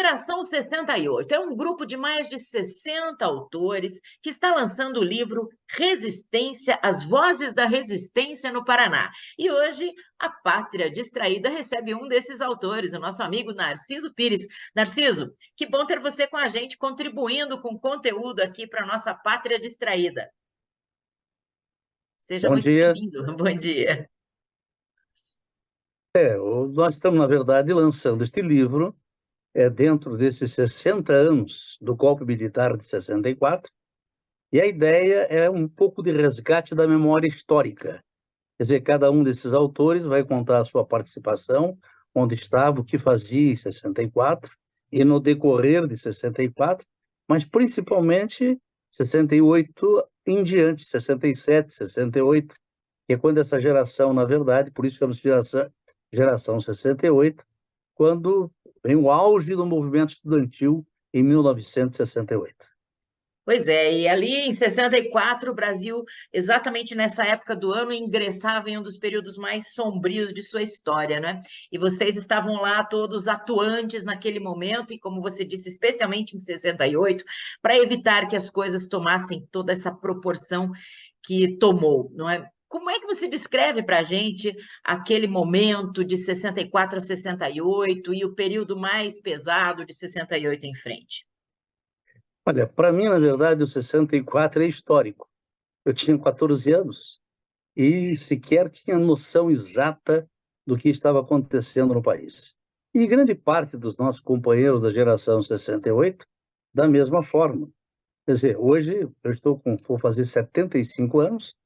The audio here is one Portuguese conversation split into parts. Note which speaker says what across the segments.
Speaker 1: Geração 68 é um grupo de mais de 60 autores que está lançando o livro Resistência, As Vozes da Resistência no Paraná. E hoje a Pátria Distraída recebe um desses autores, o nosso amigo Narciso Pires. Narciso, que bom ter você com a gente, contribuindo com conteúdo aqui para a nossa Pátria Distraída. Seja
Speaker 2: Bom
Speaker 1: muito
Speaker 2: dia.
Speaker 1: bem-vindo. Bom dia.
Speaker 2: Nós estamos, na verdade, lançando este livro dentro desses 60 anos do golpe militar de 64, e a ideia é um pouco de resgate da memória histórica. Quer dizer, cada um desses autores vai contar a sua participação, onde estava, o que fazia em 64, e no decorrer de 64, mas principalmente 68 em diante, 67, 68, que é quando essa geração, na verdade, por isso chamamos de geração 68, quando vem o auge do movimento estudantil em 1968.
Speaker 1: Pois é, e ali em 64, o Brasil, exatamente nessa época do ano, ingressava em um dos períodos mais sombrios de sua história, né? E vocês estavam lá todos atuantes naquele momento, e como você disse, especialmente em 68, para evitar que as coisas tomassem toda essa proporção que tomou, não é? Como é que você descreve para a gente aquele momento de 64 a 68 e o período mais pesado de 68 em frente?
Speaker 2: Olha, para mim, na verdade, o 64 é histórico. Eu tinha 14 anos e sequer tinha noção exata do que estava acontecendo no país. E grande parte dos nossos companheiros da geração 68, da mesma forma. Quer dizer, hoje vou fazer 75 anos,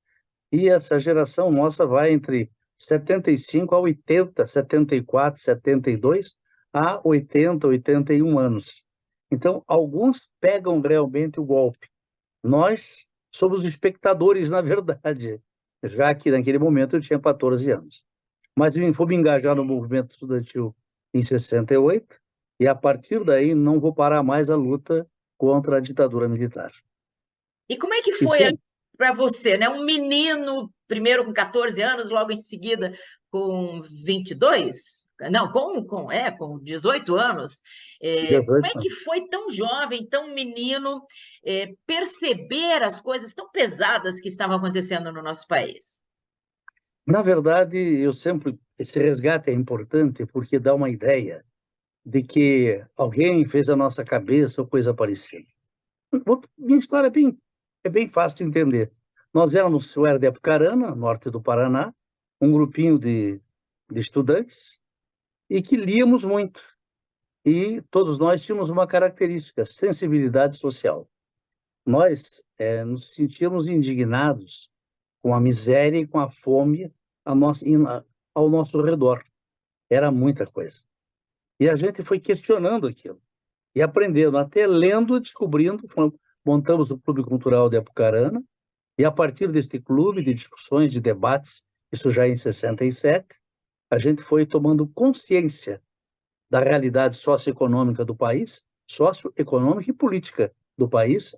Speaker 2: e essa geração nossa vai entre 75 a 80, 74, 72 a 80, 81 anos. Então, alguns pegam realmente o golpe. Nós somos espectadores, na verdade, já que naquele momento eu tinha 14 anos. Mas eu vou me engajar no movimento estudantil em 68, e a partir daí não vou parar mais a luta contra a ditadura militar.
Speaker 1: E como é que
Speaker 2: E
Speaker 1: foi
Speaker 2: sim,
Speaker 1: para você, né? Um menino, primeiro com 14 anos, logo em seguida com 22? Não, com 18 anos. Como
Speaker 2: 18
Speaker 1: é que
Speaker 2: anos.
Speaker 1: foi tão jovem, tão menino, perceber as coisas tão pesadas que estavam acontecendo no nosso país?
Speaker 2: Na verdade, esse resgate é importante porque dá uma ideia de que alguém fez a nossa cabeça ou coisa parecida. Minha história é bem fácil de entender. Eu era de Apucarana, norte do Paraná, um grupinho de estudantes, e que líamos muito. E todos nós tínhamos uma característica, sensibilidade social. Nós nos sentíamos indignados com a miséria e com a fome ao nosso redor. Era muita coisa. E a gente foi questionando aquilo e aprendendo, até lendo, descobrindo. Montamos o Clube Cultural de Apucarana, e a partir deste clube de discussões, de debates, isso já em 67, a gente foi tomando consciência da realidade socioeconômica do país, socioeconômica e política do país,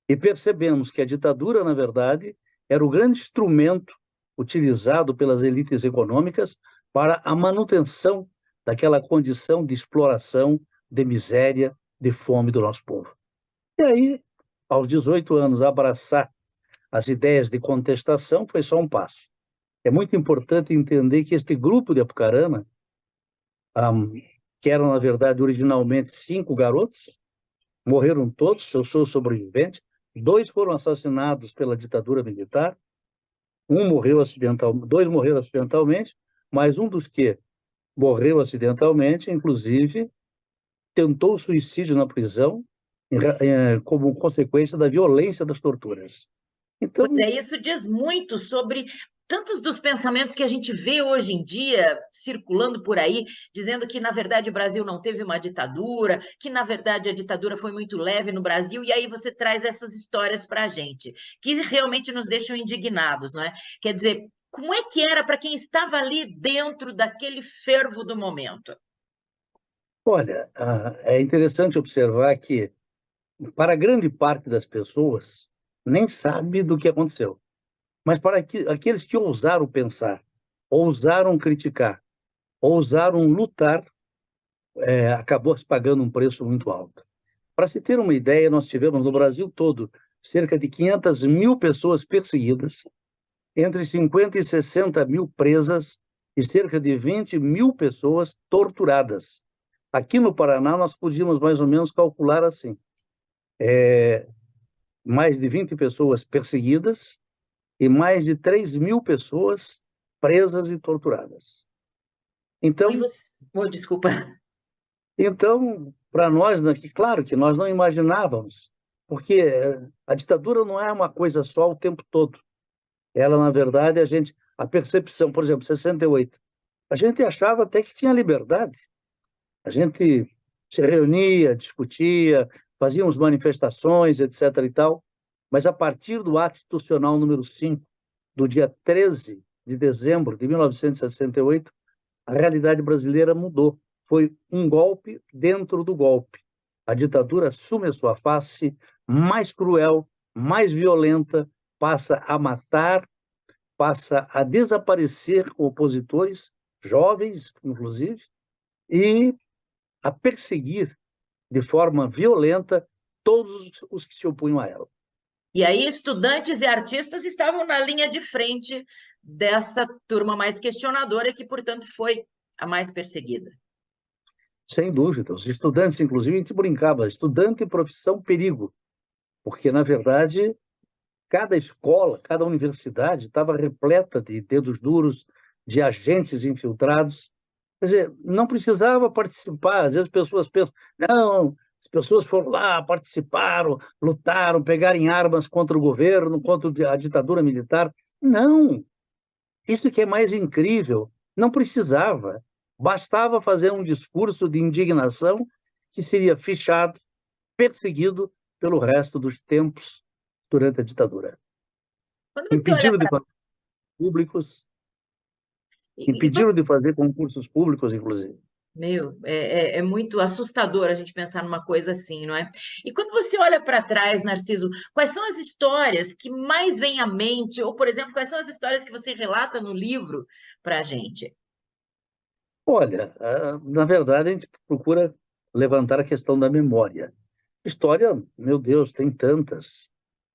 Speaker 2: e percebemos que a ditadura, na verdade, era o grande instrumento utilizado pelas elites econômicas para a manutenção daquela condição de exploração, de miséria, de fome do nosso povo. E aí, aos 18 anos, abraçar as ideias de contestação foi só um passo. É muito importante entender que este grupo de Apucarana, que eram, na verdade, originalmente 5 garotos, morreram todos, eu sou sobrevivente, 2 foram assassinados pela ditadura militar, 2 morreram acidentalmente, mas um dos que morreu acidentalmente, inclusive, tentou suicídio na prisão como consequência da violência das torturas. Então,
Speaker 1: Pois é, isso diz muito sobre tantos dos pensamentos que a gente vê hoje em dia circulando por aí, dizendo que, na verdade, o Brasil não teve uma ditadura, que, na verdade, a ditadura foi muito leve no Brasil, e aí você traz essas histórias para a gente, que realmente nos deixam indignados, não é? Quer dizer, como é que era para quem estava ali dentro daquele fervo do momento?
Speaker 2: olha, é interessante observar que, para grande parte das pessoas, nem sabe do que aconteceu. Mas para aqueles que ousaram pensar, ousaram criticar, ousaram lutar, acabou se pagando um preço muito alto. Para se ter uma ideia, nós tivemos no Brasil todo cerca de 500 mil pessoas perseguidas, entre 50 e 60 mil presas e cerca de 20 mil pessoas torturadas. Aqui no Paraná, nós podíamos mais ou menos calcular assim: mais de 20 pessoas perseguidas e mais de 3 mil pessoas presas e torturadas.
Speaker 1: E
Speaker 2: Então,
Speaker 1: você... Oh, desculpa.
Speaker 2: para nós, né, claro que nós não imaginávamos, porque a ditadura não é uma coisa só o tempo todo. Ela, na verdade, a percepção, por exemplo, 68, a gente achava até que tinha liberdade. A gente se reunia, discutia, fazíamos manifestações, etc. e tal, mas a partir do ato institucional número 5, do dia 13 de dezembro de 1968, a realidade brasileira mudou. Foi um golpe dentro do golpe. A ditadura assume a sua face mais cruel, mais violenta, passa a matar, passa a desaparecer opositores, jovens, inclusive, e a perseguir de forma violenta todos os que se opunham a ela.
Speaker 1: E aí, estudantes e artistas estavam na linha de frente dessa turma mais questionadora, que, portanto, foi a mais perseguida.
Speaker 2: Sem dúvida. Os estudantes, inclusive, a gente brincava, estudante e profissão perigo, porque, na verdade, cada escola, cada universidade estava repleta de dedos duros, de agentes infiltrados. Quer dizer, não precisava participar. Às vezes as pessoas pensam, não, as pessoas foram lá, participaram, lutaram, pegaram armas contra o governo, contra a ditadura militar. Não, isso que é mais incrível. Não precisava. Bastava fazer um discurso de indignação que seria fichado, perseguido pelo resto dos tempos durante a ditadura.
Speaker 1: Quando você olha
Speaker 2: Impediram de
Speaker 1: para...
Speaker 2: fazer públicos,
Speaker 1: E,
Speaker 2: impediram de fazer concursos públicos, inclusive.
Speaker 1: meu, é muito assustador a gente pensar numa coisa assim, não é? E quando você olha para trás, Narciso, quais são as histórias que mais vêm à mente? Ou, por exemplo, quais são as histórias que você relata no livro para a gente?
Speaker 2: Olha, na verdade, a gente procura levantar a questão da memória. História, meu Deus, tem tantas.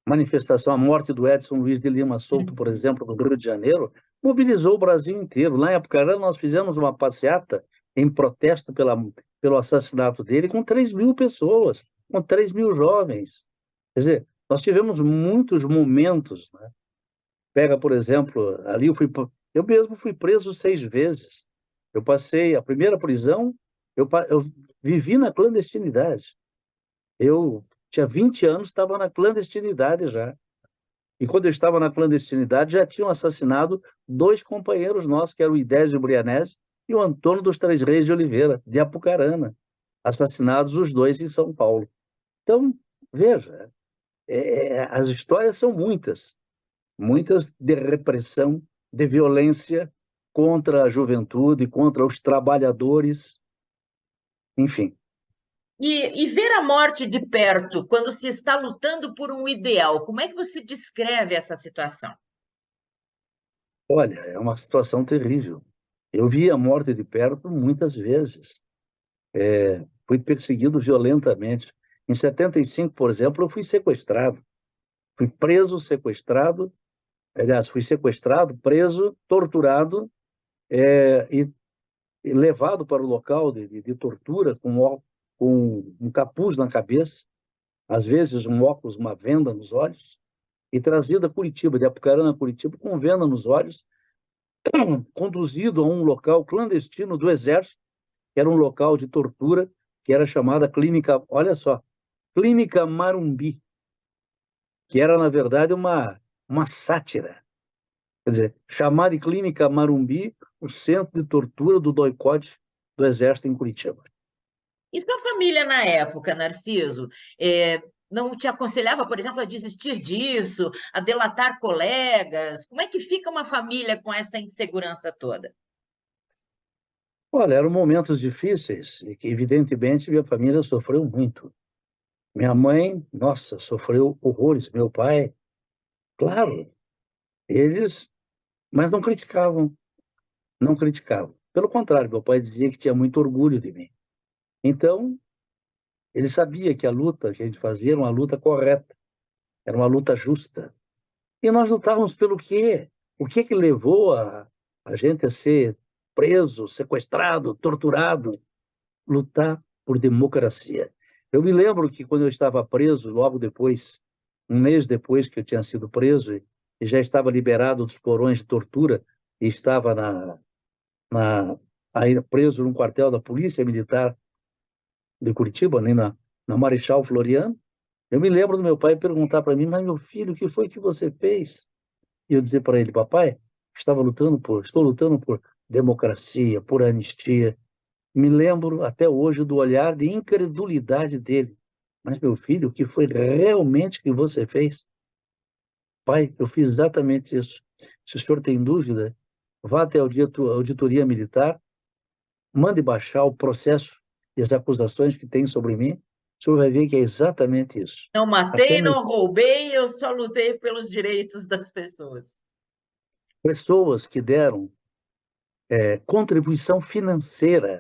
Speaker 2: Manifestação, a morte do Edson Luiz de Lima Souto, por
Speaker 1: Uhum.
Speaker 2: exemplo, no Rio de Janeiro, mobilizou o Brasil inteiro. Na época, nós fizemos uma passeata em protesto pelo assassinato dele com 3 mil pessoas, com 3 mil jovens. Quer dizer, nós tivemos muitos momentos, né? Pega, por exemplo, ali eu mesmo fui preso 6 vezes. Eu passei a primeira prisão, eu vivi na clandestinidade. Eu tinha 20 anos, estava na clandestinidade já. E quando eu estava na clandestinidade, já tinham assassinado 2 companheiros nossos, que eram o Idésio Brianese e o Antônio dos Três Reis de Oliveira, de Apucarana, assassinados os dois em São Paulo. Então, veja, as histórias são muitas, muitas de repressão, de violência contra a juventude, contra os trabalhadores, enfim.
Speaker 1: E ver a morte de perto, quando se está lutando por um ideal, como é que você descreve essa situação?
Speaker 2: Olha, é uma situação terrível. Eu vi a morte de perto muitas vezes. Fui perseguido violentamente. Em 75, por exemplo, eu fui sequestrado. Fui preso, sequestrado, aliás, fui sequestrado, preso, torturado e levado para o local de tortura com um capuz na cabeça, às vezes um óculos, uma venda nos olhos, e trazido a Curitiba, de Apucarana a Curitiba, com venda nos olhos, conduzido a um local clandestino do Exército, que era um local de tortura, que era chamada Clínica, olha só, Clínica Marumbi, que era, na verdade, uma sátira. Quer dizer, chamada de Clínica Marumbi, o centro de tortura do doicode do Exército em Curitiba.
Speaker 1: E sua família na época, Narciso, não te aconselhava, por exemplo, a desistir disso, a delatar colegas? Como é que fica uma família com essa insegurança toda?
Speaker 2: Olha, eram momentos difíceis e que, evidentemente, minha família sofreu muito. Minha mãe, nossa, sofreu horrores. Meu pai, claro, eles, mas não criticavam, não criticavam. Pelo contrário, meu pai dizia que tinha muito orgulho de mim. Então, ele sabia que a luta que a gente fazia era uma luta correta, era uma luta justa. E nós lutávamos pelo quê? O que que levou a gente a ser preso, sequestrado, torturado? Lutar por democracia. Eu me lembro que quando eu estava preso, logo depois, um mês depois que eu tinha sido preso e já estava liberado dos porões de tortura e estava aí preso num quartel da Polícia Militar de Curitiba, ali na Marechal Floriano, eu me lembro do meu pai perguntar para mim, mas meu filho, o que foi que você fez? E eu dizer para ele, papai, estou lutando por democracia, por anistia. Me lembro até hoje do olhar de incredulidade dele. Mas, meu filho, o que foi realmente que você fez? Pai, eu fiz exatamente isso. Se o senhor tem dúvida, vá até a auditoria militar, mande baixar o processo e as acusações que tem sobre mim. O senhor vai ver que é exatamente isso.
Speaker 1: Não
Speaker 2: Até
Speaker 1: matei, não roubei, eu só lutei pelos direitos das pessoas.
Speaker 2: pessoas que deram contribuição financeira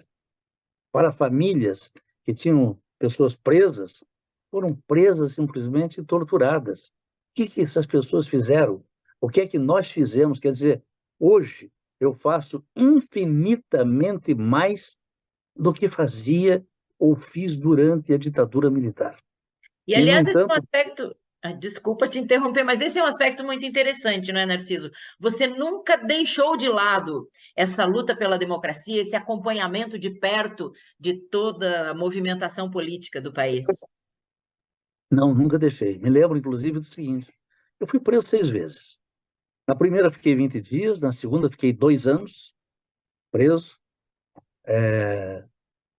Speaker 2: para famílias que tinham pessoas presas, foram presas simplesmente e torturadas. O que que essas pessoas fizeram? O que é que nós fizemos? Quer dizer, hoje eu faço infinitamente mais do que fazia ou fiz durante a ditadura militar.
Speaker 1: E,
Speaker 2: E, no
Speaker 1: aliás, esse é um
Speaker 2: entanto,
Speaker 1: aspecto. Desculpa te interromper, mas esse é um aspecto muito interessante, não é, Narciso? Você nunca deixou de lado essa luta pela democracia, esse acompanhamento de perto de toda a movimentação política do país.
Speaker 2: não, nunca deixei. Me lembro, inclusive, do seguinte: eu fui preso 6 vezes. Na primeira fiquei 20 dias, na segunda fiquei 2 anos preso.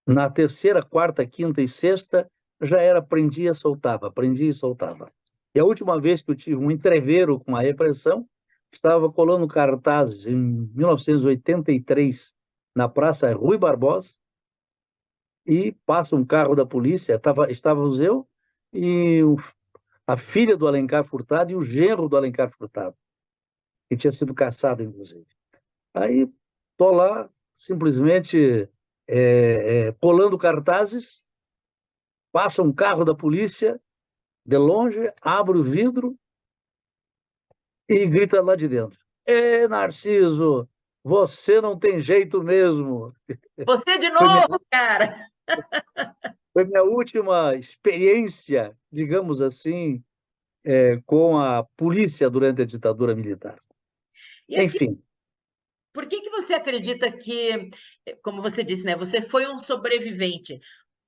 Speaker 2: Na terceira, quarta, quinta e sexta, já era prendia, soltava, prendia e soltava. E a última vez que eu tive um entreveiro com a repressão, estava colando cartazes em 1983 na Praça Rui Barbosa, e passa um carro da polícia, estávamos eu e a filha do Alencar Furtado e o genro do Alencar Furtado, que tinha sido caçado, inclusive. Aí, estou lá, simplesmente colando cartazes. Passa um carro da polícia, de longe, abre o vidro e grita lá de dentro: Ê, Narciso, você não tem jeito mesmo.
Speaker 1: Você de
Speaker 2: Foi minha,
Speaker 1: novo, cara!
Speaker 2: foi minha última experiência, digamos assim, com a polícia durante a ditadura militar.
Speaker 1: E aqui,
Speaker 2: Enfim,
Speaker 1: por que que você acredita que, como você disse, né, você foi um sobrevivente?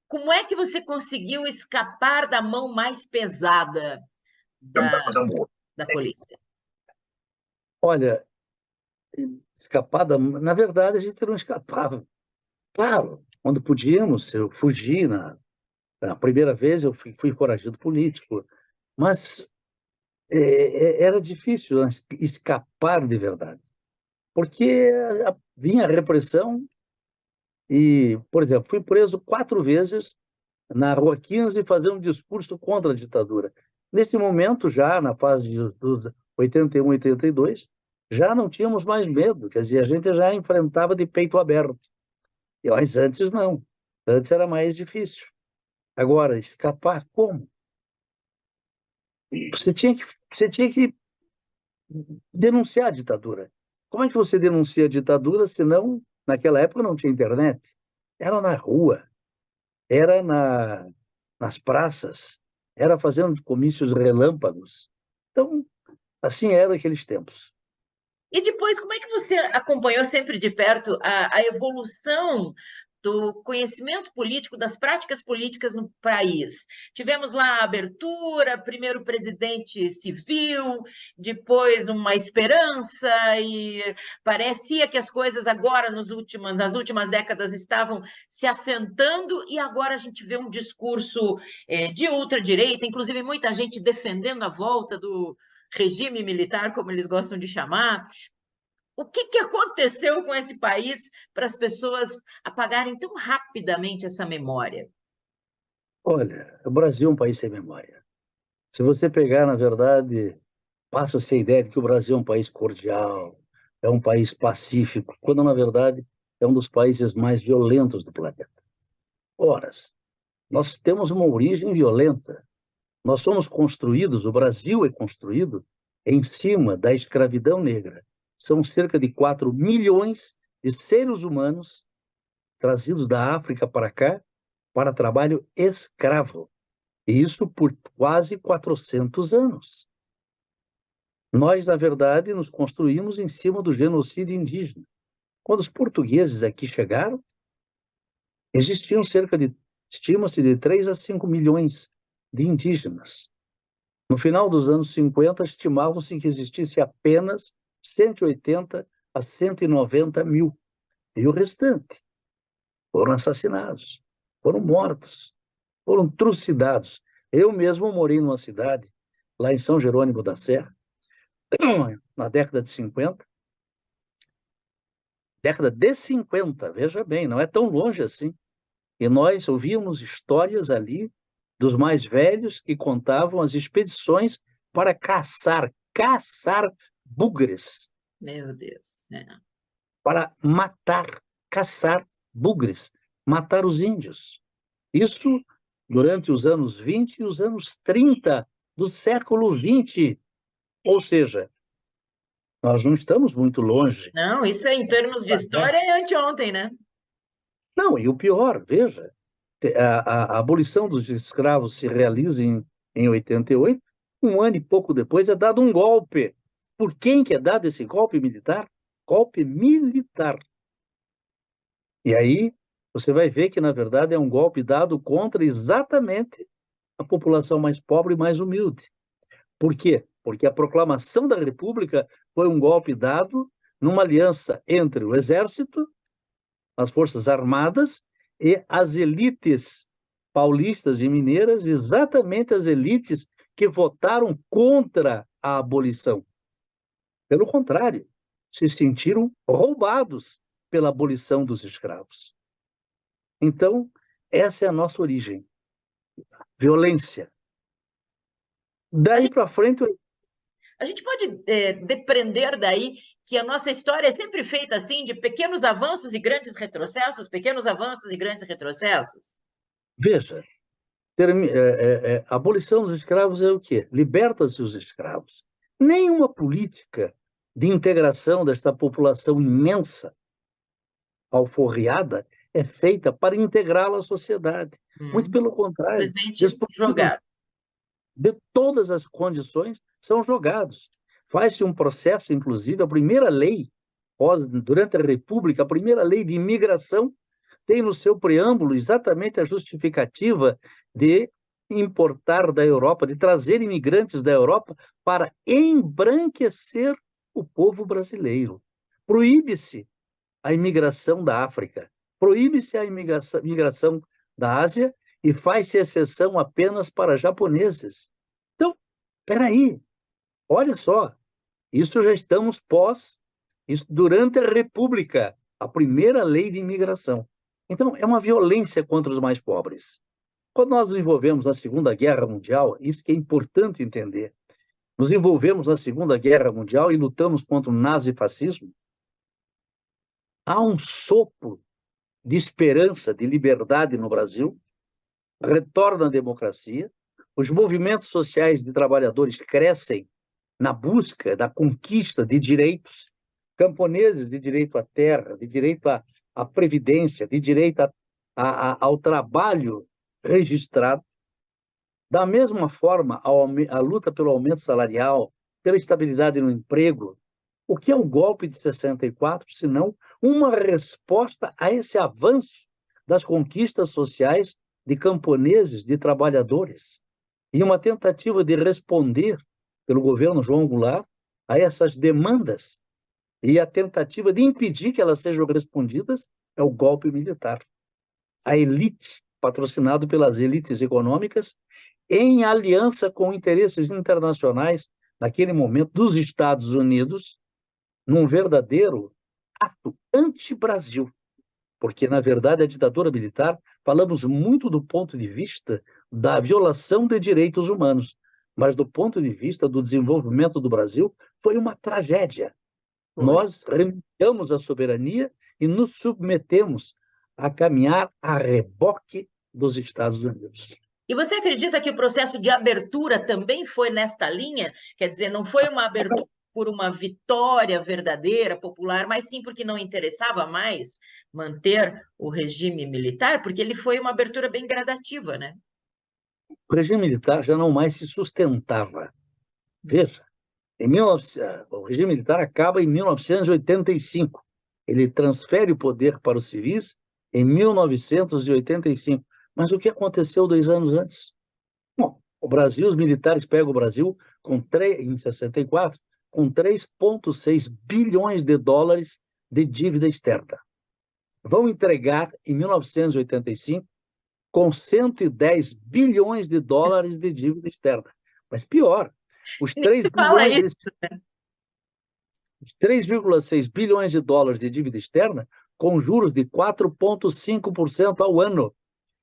Speaker 1: Como é que você conseguiu escapar da mão mais pesada da, da polícia?
Speaker 2: olha, escapada, na verdade, a gente não escapava. Claro, quando podíamos, eu fugi. Na primeira vez, eu fui foragido político, mas era difícil escapar de verdade, porque vinha a repressão e, por exemplo, fui preso 4 vezes na Rua 15 fazendo um discurso contra a ditadura. Nesse momento, já na fase dos 81, 82, já não tínhamos mais medo, quer dizer, a gente já enfrentava de peito aberto. Mas antes não, antes era mais difícil. Agora, escapar como? Você tinha que denunciar a ditadura. Como é que você denuncia a ditadura se não, naquela época não tinha internet? Era na rua, era nas praças, era fazendo comícios relâmpagos. Então, assim era aqueles tempos.
Speaker 1: E depois, como é que você acompanhou sempre de perto a evolução do conhecimento político, das práticas políticas no país? Tivemos lá a abertura, primeiro presidente civil, depois uma esperança, e parecia que as coisas agora, nas últimas décadas, estavam se assentando, e agora a gente vê um discurso de ultradireita, inclusive muita gente defendendo a volta do regime militar, como eles gostam de chamar. O que que aconteceu com esse país para as pessoas apagarem tão rapidamente essa memória?
Speaker 2: Olha, o Brasil é um país sem memória. Se você pegar, na verdade, passa-se a ideia de que o Brasil é um país cordial, é um país pacífico, quando, na verdade, é um dos países mais violentos do planeta. horas. Nós temos uma origem violenta. Nós somos construídos, o Brasil é construído em cima da escravidão negra. São cerca de 4 milhões de seres humanos trazidos da África para cá para trabalho escravo. E isso por quase 400 anos. Nós, na verdade, nos construímos em cima do genocídio indígena. Quando os portugueses aqui chegaram, existiam estima-se de 3 a 5 milhões de indígenas. No final dos anos 50, estimavam-se que existisse apenas 180 a 190 mil. E o restante foram assassinados, foram mortos, foram trucidados. Eu mesmo morei numa cidade, lá em São Jerônimo da Serra, na década de 50. Década de 50, veja bem, não é tão longe assim. E nós ouvíamos histórias ali dos mais velhos que contavam as expedições para caçar bugres,
Speaker 1: Meu Deus.
Speaker 2: para matar, caçar bugres, matar os índios. Isso durante os anos 20 e os anos 30 do século 20. Ou seja, nós não estamos muito longe.
Speaker 1: Não, isso é em termos de história é anteontem, né?
Speaker 2: Não, e o pior, veja, a abolição dos escravos se realiza em 88, um ano e pouco depois é dado um golpe. Por quem que é dado esse golpe militar? Golpe militar. E aí você vai ver que, na verdade, é um golpe dado contra exatamente a população mais pobre e mais humilde. Por quê? Porque a proclamação da República foi um golpe dado numa aliança entre o Exército, as Forças Armadas e as elites paulistas e mineiras, exatamente as elites que votaram contra a abolição. Pelo contrário, se sentiram roubados pela abolição dos escravos. Então, essa é a nossa origem. Violência. Daí para frente,
Speaker 1: A gente pode depreender daí que a nossa história é sempre feita assim, de pequenos avanços e grandes retrocessos, pequenos avanços e grandes retrocessos?
Speaker 2: veja, a abolição dos escravos é o quê? Liberta-se os escravos. Nenhuma política de integração desta população imensa, alforriada, é feita para integrá-la à sociedade. Muito pelo contrário,
Speaker 1: Simplesmente jogado.
Speaker 2: de todas as condições, são jogados. Faz-se um processo, inclusive, a primeira lei, durante a República, a primeira lei de imigração tem no seu preâmbulo exatamente a justificativa de importar da Europa, de trazer imigrantes da Europa para embranquecer o povo brasileiro. Proíbe-se a imigração da África, proíbe-se a imigração da Ásia e faz-se exceção apenas para japoneses. Então, espera aí, olha só, isso já estamos isso durante a República, a primeira lei de imigração. Então, é uma violência contra os mais pobres. Quando nós nos envolvemos na Segunda Guerra Mundial, isso que é importante entender, nos envolvemos na Segunda Guerra Mundial e lutamos contra o nazifascismo, há um sopro de esperança, de liberdade no Brasil, retorna a democracia, os movimentos sociais de trabalhadores crescem na busca da conquista de direitos, camponeses de direito à terra, de direito à previdência, de direito ao trabalho registrado. Da mesma forma, a luta pelo aumento salarial, pela estabilidade no emprego. O que é o golpe de 64, senão uma resposta a esse avanço das conquistas sociais de camponeses, de trabalhadores, e uma tentativa de responder pelo governo João Goulart a essas demandas, e a tentativa de impedir que elas sejam respondidas é o golpe militar. A elite, patrocinado pelas elites econômicas, em aliança com interesses internacionais, naquele momento, dos Estados Unidos, num verdadeiro ato anti-Brasil. Porque, na verdade, a ditadura militar, falamos muito do ponto de vista da violação de direitos humanos, mas do ponto de vista do desenvolvimento do Brasil, foi uma tragédia. Nós renunciamos à soberania e nos submetemos a caminhar a reboque dos Estados Unidos.
Speaker 1: E você acredita que o processo de abertura também foi nesta linha? Quer dizer, não foi uma abertura por uma vitória verdadeira, popular, mas sim porque não interessava mais manter o regime militar, porque ele foi uma abertura bem gradativa, né?
Speaker 2: O regime militar já não mais se sustentava. Veja, o regime militar acaba em 1985. Ele transfere o poder para os civis em 1985. Mas o que aconteceu 2 anos antes? Bom, o Brasil, os militares pegam o Brasil em 64, com 3,6 bilhões de dólares de dívida externa. Vão entregar, em 1985, com 110 bilhões de dólares de dívida externa. Mas pior, os
Speaker 1: Nem
Speaker 2: 3
Speaker 1: se fala
Speaker 2: bilhões,
Speaker 1: isso.
Speaker 2: os 3,6 bilhões de dólares de dívida externa, com juros de 4,5% ao ano.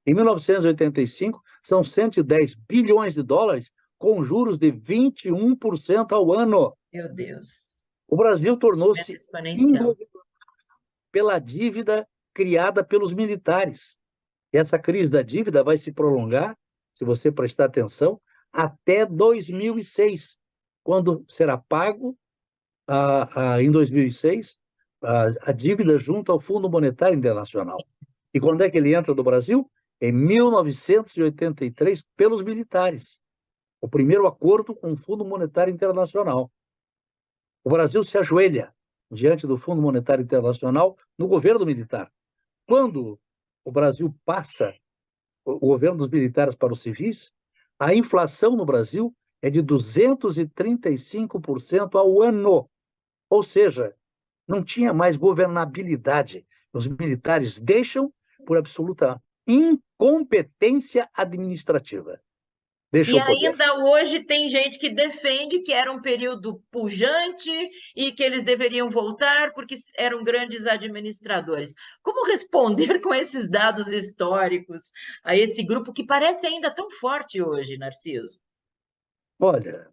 Speaker 2: Em 1985, são 110 bilhões de dólares, com juros de 21% ao ano.
Speaker 1: Meu Deus.
Speaker 2: O Brasil
Speaker 1: Meta
Speaker 2: tornou-se
Speaker 1: exponencial.
Speaker 2: ingovernável pela dívida criada pelos militares. E essa crise da dívida vai se prolongar, se você prestar atenção, até 2006, quando será pago, em 2006, a dívida junto ao Fundo Monetário Internacional. E quando é que ele entra no Brasil? Em 1983, pelos militares. O primeiro acordo com o Fundo Monetário Internacional. O Brasil se ajoelha diante do Fundo Monetário Internacional no governo militar. Quando o Brasil passa o governo dos militares para os civis, a inflação no Brasil é de 235% ao ano. Ou seja, não tinha mais governabilidade. Os militares deixam por absoluta incompetência administrativa. Deixa
Speaker 1: E
Speaker 2: o poder.
Speaker 1: ainda hoje tem gente que defende que era um período pujante e que eles deveriam voltar porque eram grandes administradores. Como responder com esses dados históricos a esse grupo que parece ainda tão forte hoje, Narciso?
Speaker 2: Olha,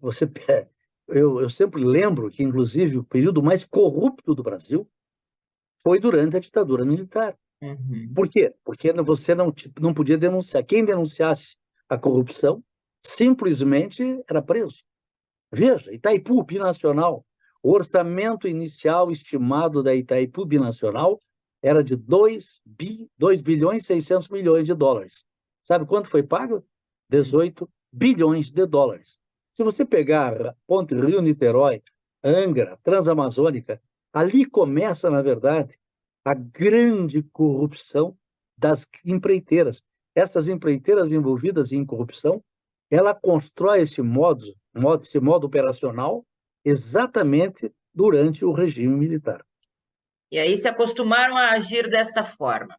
Speaker 2: eu sempre lembro que, inclusive, o período mais corrupto do Brasil foi durante a ditadura militar.
Speaker 1: Uhum.
Speaker 2: Por quê? Porque você não podia denunciar. Quem denunciasse a corrupção simplesmente era preso. Veja, Itaipu Binacional, o orçamento inicial estimado da Itaipu Binacional era de 2 bilhões e 600 milhões de dólares. Sabe quanto foi pago? 18 bilhões de dólares. Se você pegar a Ponte Rio-Niterói, Angra, Transamazônica, ali começa, na verdade, a grande corrupção das empreiteiras. Essas empreiteiras envolvidas em corrupção, ela constrói esse modo operacional exatamente durante o regime militar.
Speaker 1: E aí se acostumaram a agir desta forma.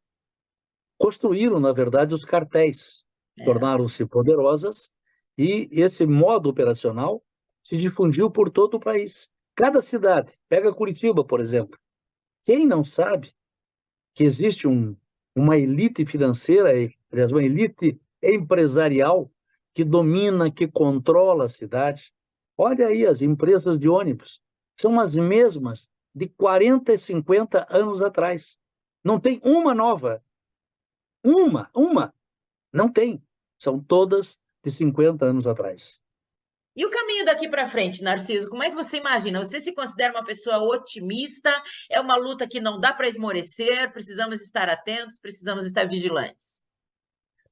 Speaker 2: Construíram, na verdade, os cartéis,
Speaker 1: É.
Speaker 2: tornaram-se poderosas e esse modo operacional se difundiu por todo o país. Cada cidade, pega Curitiba, por exemplo. Quem não sabe que existe uma elite financeira, aliás, uma elite empresarial que domina, que controla a cidade? Olha aí, as empresas de ônibus são as mesmas de 40 e 50 anos atrás. Não tem uma nova. Uma. Não tem. São todas de 50 anos atrás.
Speaker 1: E o caminho daqui para frente, Narciso, como é que você imagina? Você se considera uma pessoa otimista? É uma luta que não dá para esmorecer? Precisamos estar atentos, precisamos estar vigilantes.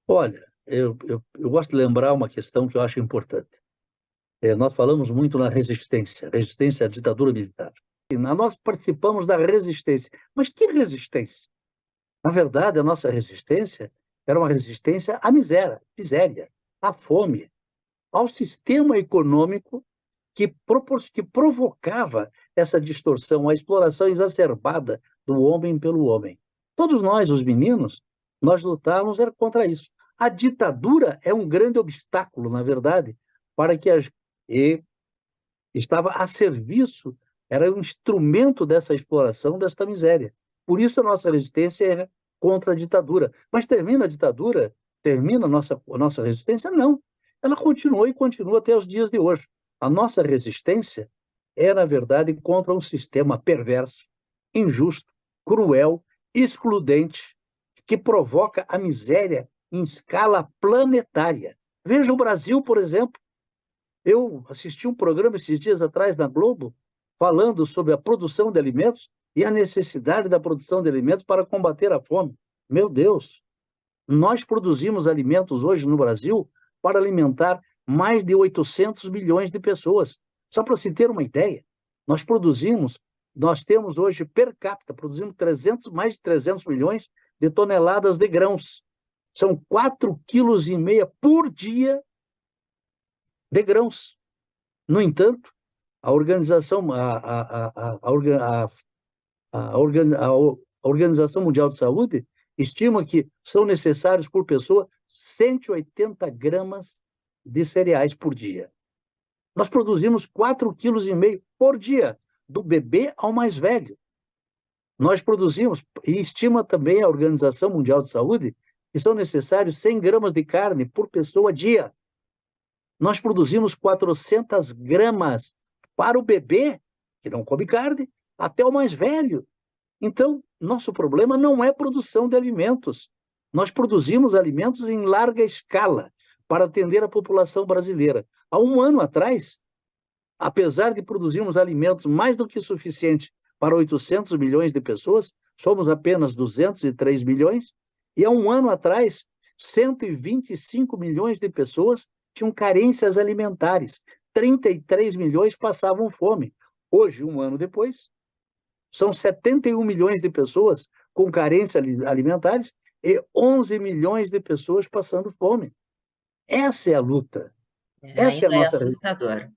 Speaker 2: Olha, eu gosto de lembrar uma questão que eu acho importante. Nós falamos muito na resistência à ditadura militar. Nós participamos da resistência. Mas que resistência? Na verdade, a nossa resistência era uma resistência à miséria, à fome, ao sistema econômico que provocava essa distorção, a exploração exacerbada do homem pelo homem. Todos nós, os meninos, nós lutávamos contra isso. A ditadura é um grande obstáculo, na verdade, para que e estava a serviço, era um instrumento dessa exploração, desta miséria. Por isso a nossa resistência é contra a ditadura. Mas termina a ditadura? Termina a nossa resistência? Não. Ela continuou e continua até os dias de hoje. A nossa resistência é, na verdade, contra um sistema perverso, injusto, cruel, excludente, que provoca a miséria em escala planetária. Veja o Brasil, por exemplo. Eu assisti um programa esses dias atrás na Globo, falando sobre a produção de alimentos e a necessidade da produção de alimentos para combater a fome. Meu Deus, nós produzimos alimentos hoje no Brasil para alimentar mais de 800 milhões de pessoas. Só para se ter uma ideia, nós temos hoje per capita, produzimos mais de 300 milhões de toneladas de grãos. São 4,5 kg por dia de grãos. No entanto, a Organização, a Organização Mundial de Saúde estima que são necessários por pessoa 180 gramas de cereais por dia. Nós produzimos 4,5 kg por dia, do bebê ao mais velho. Nós produzimos, e estima também a Organização Mundial de Saúde, que são necessários 100 gramas de carne por pessoa dia. Nós produzimos 400 gramas para o bebê, que não come carne, até o mais velho. Então, nosso problema não é produção de alimentos. Nós produzimos alimentos em larga escala para atender a população brasileira. Há um ano atrás, apesar de produzirmos alimentos mais do que suficiente para 800 milhões de pessoas, somos apenas 203 milhões, e há um ano atrás, 125 milhões de pessoas tinham carências alimentares, 33 milhões passavam fome. Hoje, um ano depois, são 71 milhões de pessoas com carências alimentares e 11 milhões de pessoas passando fome. Essa é a luta. Essa é a
Speaker 1: Ainda é
Speaker 2: nossa...
Speaker 1: assustador.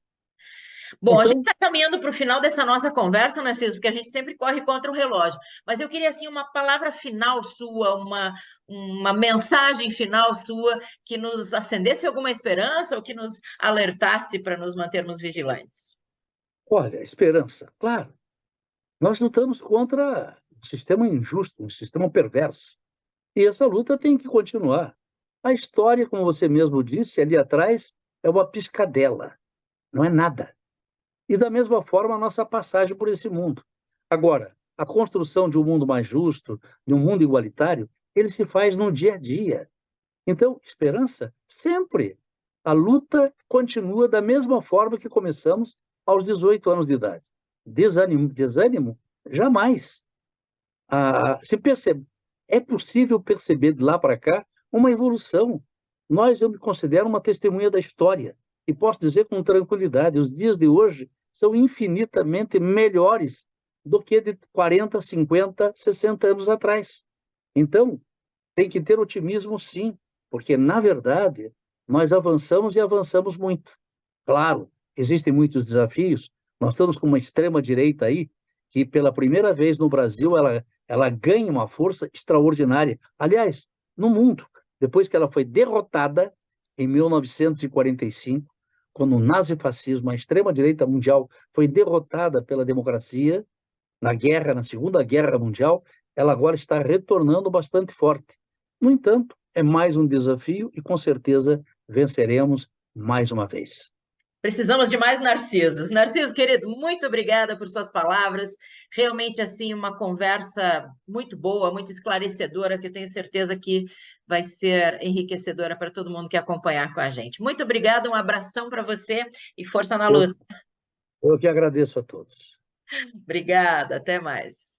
Speaker 1: Bom, a gente está caminhando para o final dessa nossa conversa, Narciso, porque a gente sempre corre contra o relógio. Mas eu queria, assim, uma palavra final sua, uma mensagem final sua que nos acendesse alguma esperança ou que nos alertasse para nos mantermos vigilantes.
Speaker 2: Olha, esperança, claro. Nós lutamos contra um sistema injusto, um sistema perverso. E essa luta tem que continuar. A história, como você mesmo disse, ali atrás, é uma piscadela, não é nada. E da mesma forma a nossa passagem por esse mundo. Agora, a construção de um mundo mais justo, de um mundo igualitário, ele se faz no dia a dia. Então, esperança, sempre. A luta continua da mesma forma que começamos aos 18 anos de idade. Desânimo? Jamais. É possível perceber de lá para cá uma evolução. Eu me considero uma testemunha da história e posso dizer com tranquilidade, os dias de hoje são infinitamente melhores do que de 40, 50, 60 anos atrás. Então, tem que ter otimismo, sim, porque, na verdade, nós avançamos e avançamos muito. Claro, existem muitos desafios. Nós estamos com uma extrema-direita aí, que pela primeira vez no Brasil ela ganha uma força extraordinária. Aliás, no mundo, depois que ela foi derrotada em 1945, quando o nazifascismo, a extrema-direita mundial, foi derrotada pela democracia, na Segunda Guerra Mundial, ela agora está retornando bastante forte. No entanto, é mais um desafio e, com certeza, venceremos mais uma vez.
Speaker 1: Precisamos de mais Narcisos. Narciso, querido, muito obrigada por suas palavras. Realmente, assim, uma conversa muito boa, muito esclarecedora, que eu tenho certeza que vai ser enriquecedora para todo mundo que acompanhar com a gente. Muito obrigada, um abração para você e força na luta.
Speaker 2: Eu que agradeço a todos.
Speaker 1: Obrigada, até mais.